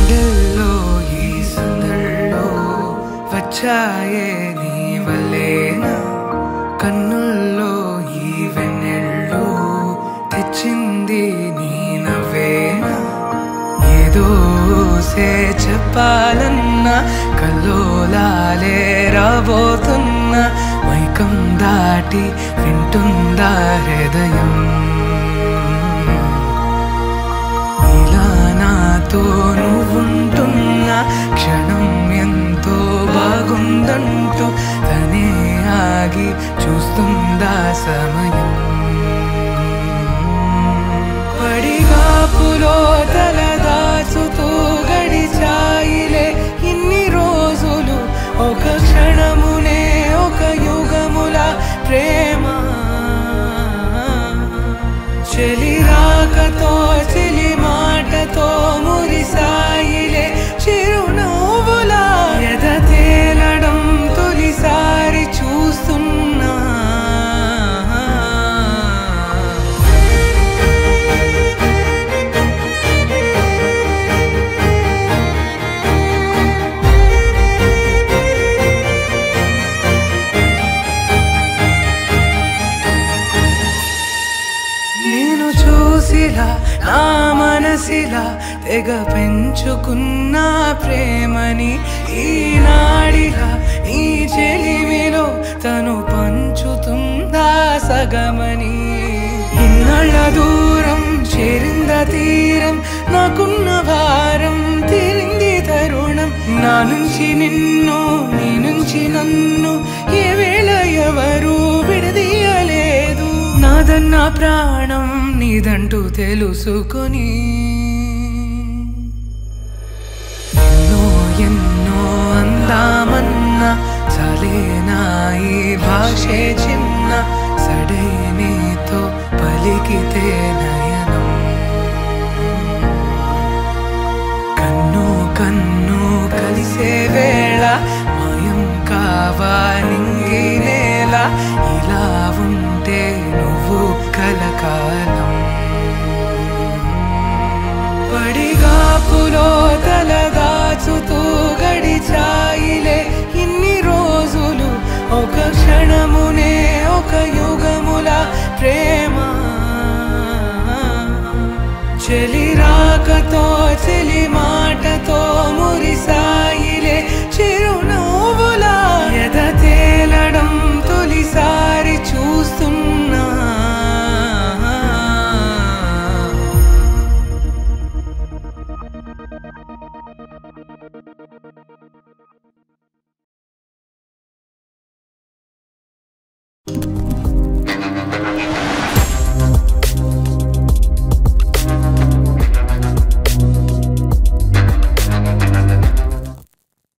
గుండెల్లో ఈ సందల్లో వచ్చాయే నీ వల్లేనా, కన్నుల్లో ఈ వెన్నెళ్ళు తెచ్చింది నీ నవ్వేనా. ఏదో సే చెప్పాలన్నా కల్లోలాలే రాబోతున్నా, మైకం దాటి వింటుందా హృదయం. ఇలా నాతో నువ్వుంటున్నా క్షణం ఎంతో బాగుందంటూ తనే ఆగి చూస్తుందా సమయం. పడిగాపులో తల దాచుతూ గడిచాయిలే ఇన్ని రోజులు, ఒక క్షణమునే ఒక యుగముల ప్రేమ. చెలి రాకతో చెలి మాటతో మురిసాయిలే చిరునవ్వులా, ఎద తేలడం తొలిసారి చూస్తున్నా. నేను చూసిలా నా మనసిలా తెగ పెంచుకున్న ప్రేమని, ఈనాడిలా ఈ చెలిమిలో తను పంచుతుందా సగమని. ఇన్నాళ్ళ దూరం చేరింద తీరం, నాకున్న భారం తీరింది తరుణం. నా నుంచి నిన్ను నీ నుంచి నన్ను ఏ వేళ ఎవరు విడదీయలేదు. నాదన్న ప్రాణం నీదంటూ తెలుసుకొని ఎన్నో ఎన్నో అందామన్నా చాలేనా ఈ భాషే చిన్న. సడైనతో పలికితే నయనం, కన్ను కన్ను కలిసే వేళ మాయం కావా నింగి నేల. ఇలా ఉంటే నువ్వు కలకాలం. పడిగాపులో తల దాచుతూ గడిచాయిలే ఇన్ని రోజులు, ఒక క్షణమునే ఒక యుగముల ప్రేమ. చెలి రాకతో చెలి మాటతో మురిసాయిలే చిరు